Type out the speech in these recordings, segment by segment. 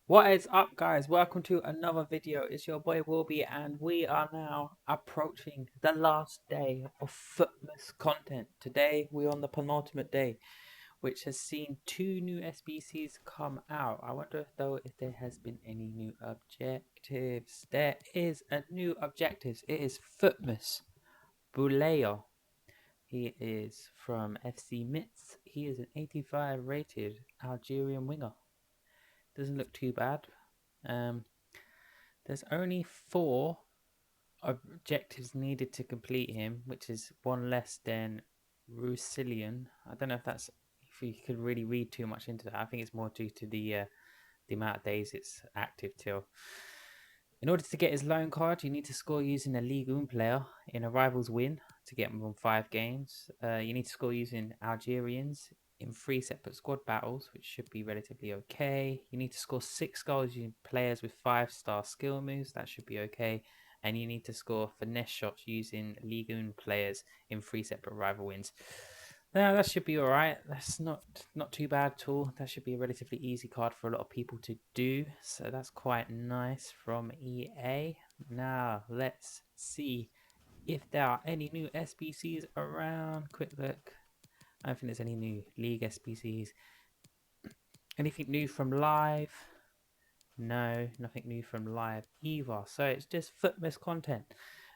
What is up, guys? Welcome to another video. It's your boy Wilby, and we are now approaching the last day of Futmas content. Today we're on the penultimate day, which has seen two new SBCs come out. I wonder if there has been any new objectives. There is a new objectives. It is Futmas Boulaya. He is from FC Mitz. He is an 85 rated Algerian winger. Doesn't look too bad. There's only 4 objectives needed to complete him, which is one less than Rusilian. I don't know if you could really read too much into that. I think it's more due to the amount of days it's active till. In order to get his loan card, you need to score using a Ligue 1 player in a rival's win to get him on 5 games. You need to score using Algerians in 3 separate squad battles, which should be relatively okay. You need to score 6 goals using players with 5-star skill moves. That should be okay. And you need to score finesse shots using Ligue 1 players in 3 separate rival wins. Now that should be alright. That's not too bad at all. That should be a relatively easy card for a lot of people to do. So that's quite nice from EA. Now let's see if there are any new SBCs around. Quick look. I don't think there's any new League SBCs. Anything new from Live? No, nothing new from Live either. So it's just Futmas content.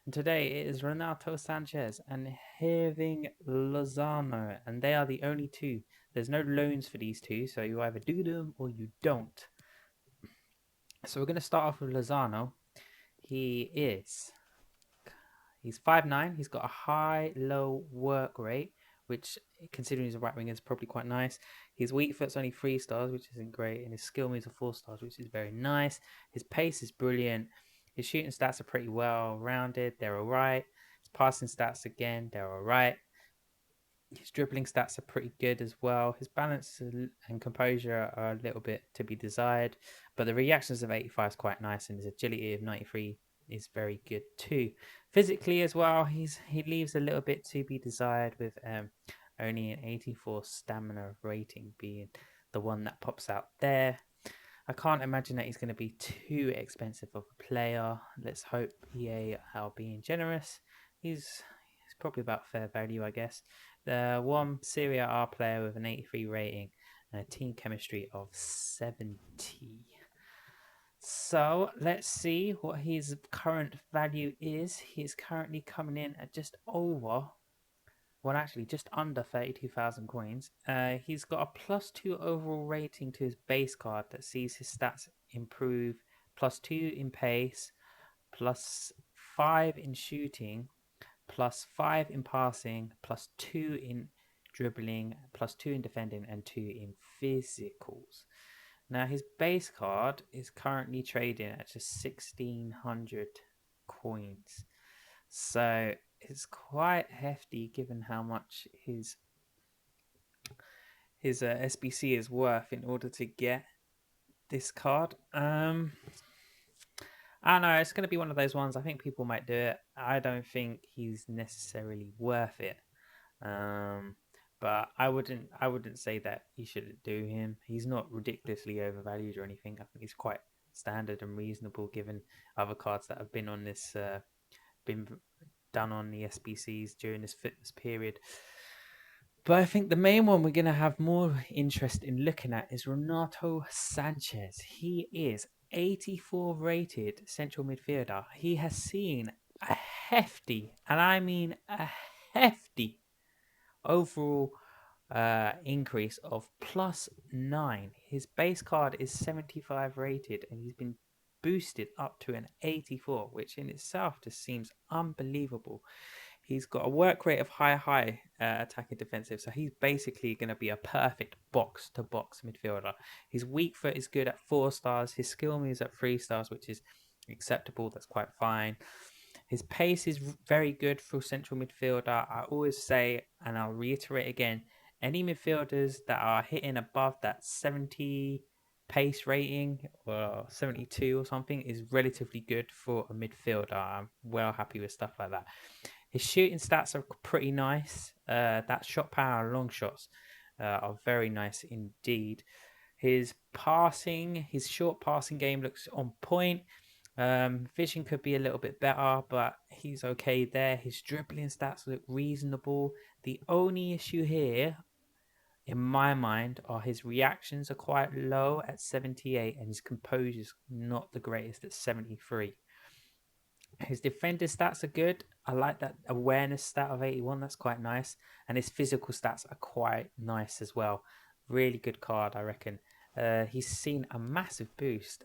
And today it is Renato Sanches and Hirving Lozano, and they are the only two. There's no loans for these two, so you either do them or you don't. So we're going to start off with Lozano. He's 5'9". He's got a high-low work rate, which, considering he's a right winger, is probably quite nice. His weak foot's only 3 stars, which isn't great, and his skill moves are 4 stars, which is very nice. His pace is brilliant. His shooting stats are pretty well rounded. They're all right. His passing stats, again, they're all right. His dribbling stats are pretty good as well. His balance and composure are a little bit to be desired, but the reactions of 85 is quite nice, and his agility of 93 is very good too. Physically as well, he leaves a little bit to be desired, with only an 84 stamina rating being the one that pops out there. I can't imagine that he's going to be too expensive of a player. Let's hope EA are being generous. He's probably about fair value, I guess. The one Serie A player with an 83 rating and a team chemistry of 70. So let's see what his current value is. He's currently coming in at just under 32,000 coins. He's got a +2 overall rating to his base card that sees his stats improve: +2 in pace, +5 in shooting, +5 in passing, +2 in dribbling, +2 in defending, and 2 in physicals. Now his base card is currently trading at just 1,600 coins, so it's quite hefty given how much his SBC is worth in order to get this card. I don't know. It's going to be one of those ones. I think people might do it. I don't think he's necessarily worth it. But I wouldn't say that you shouldn't do him. He's not ridiculously overvalued or anything. I think he's quite standard and reasonable given other cards that have been on this, been done on the SBCs during this fitness period. But I think the main one we're going to have more interest in looking at is Renato Sanches. He is 84 rated central midfielder. He has seen a hefty, and I mean a hefty, overall increase of +9. His base card is 75 rated, and he's been boosted up to an 84, which in itself just seems unbelievable. He's got a work rate of high attacking defensive, so he's basically going to be a perfect box-to-box midfielder. His weak foot is good at 4 stars. His skill moves at 3 stars, which is acceptable. That's quite fine. His pace is very good for central midfielder. I always say, and I'll reiterate again, any midfielders that are hitting above that 70 pace rating or 72 or something is relatively good for a midfielder. I'm well happy with stuff like that. His shooting stats are pretty nice. That shot power and long shots are very nice indeed. His passing, his short passing game looks on point. Vision could be a little bit better, but he's okay there. His dribbling stats look reasonable. The only issue here, in my mind, are his reactions are quite low at 78 and his composure's not the greatest at 73. His defender stats are good. I like that awareness stat of 81. That's quite nice. And his physical stats are quite nice as well. Really good card, I reckon. He's seen a massive boost.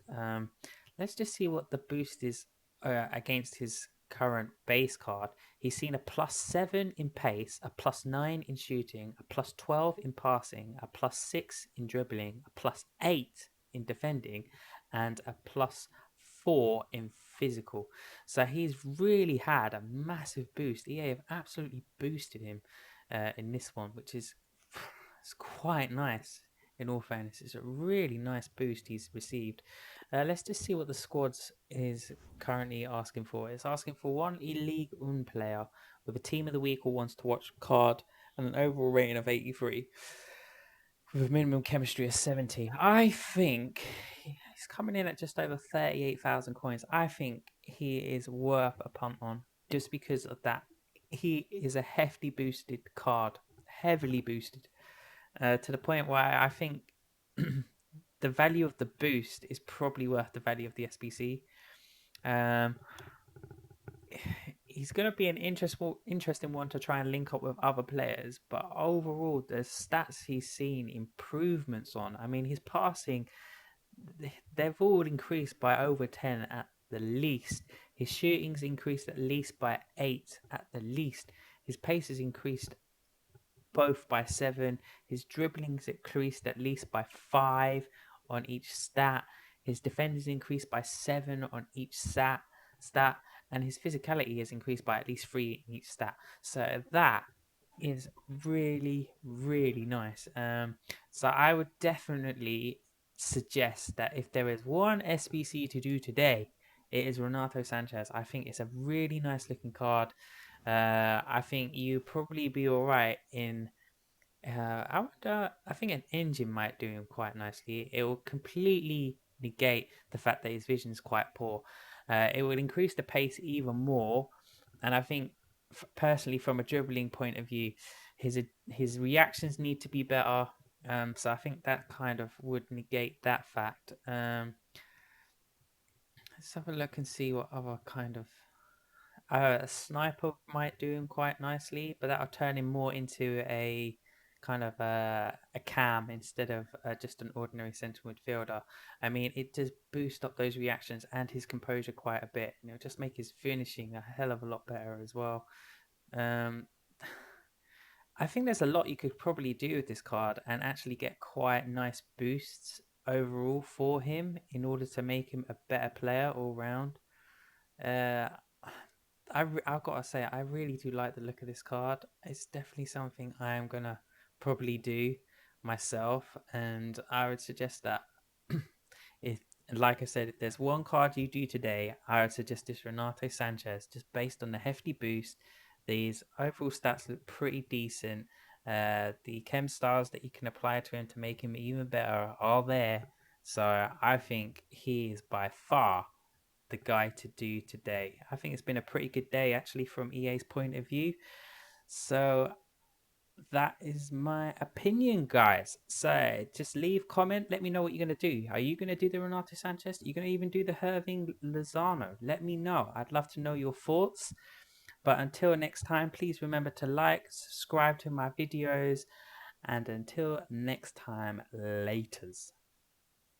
Let's just see what the boost is against his current base card. He's seen a +7 in pace, a +9 in shooting, a +12 in passing, a +6 in dribbling, a +8 in defending, and a +4 in physical. So he's really had a massive boost. EA have absolutely boosted him in this one, which is it's quite nice. In all fairness, it's a really nice boost he's received. Let's just see what the squads is currently asking for. It's asking for one League 1 player with a team of the week or wants to watch card and an overall rating of 83 with a minimum chemistry of 70. I think he's coming in at just over 38,000 coins. I think he is worth a punt on just because of that. He is a hefty boosted card, heavily boosted, to the point where I think the value of the boost is probably worth the value of the SBC. He's going to be an interesting one to try and link up with other players, but overall, the stats he's seen improvements on. I mean, his passing, they've all increased by over 10 at the least. His shooting's increased at least by 8 at the least. His pace has increased both by 7. His dribbling's increased at least by 5 on each stat. His defender's increased by 7 on each stat, and his physicality has increased by at least 3 in each stat. So that is really, really nice. So I would definitely suggest that if there is one SBC to do today, it is Renato Sanches. I think it's a really nice looking card. I think you probably be all right in. I think an engine might do him quite nicely. It will completely negate the fact that his vision is quite poor. It will increase the pace even more, and I think personally, from a dribbling point of view, his reactions need to be better. So I think that kind of would negate that fact. Let's have a look and see what other kind of a sniper might do him quite nicely, but that'll turn him more into a kind of a cam instead of just an ordinary centre midfielder. I mean, it does boost up those reactions and his composure quite a bit, and it'll just make his finishing a hell of a lot better as well. I think there's a lot you could probably do with this card and actually get quite nice boosts overall for him in order to make him a better player all round. I've got to say, I really do like the look of this card. It's definitely something I am going to probably do myself. And I would suggest that if, like I said, if there's one card you do today, I would suggest this Renato Sanches, just based on the hefty boost. These overall stats look pretty decent. The chem stars that you can apply to him to make him even better are there. So I think he is by far the guy to do today. I think it's been a pretty good day actually from EA's point of view. So that is my opinion, guys. So just leave comment. Let me know what you're going to do. Are you going to do the Renato Sanches? Are you going to even do the Hirving Lozano? Let me know. I'd love to know your thoughts. But until next time, please remember to like, subscribe to my videos. And until next time, laters.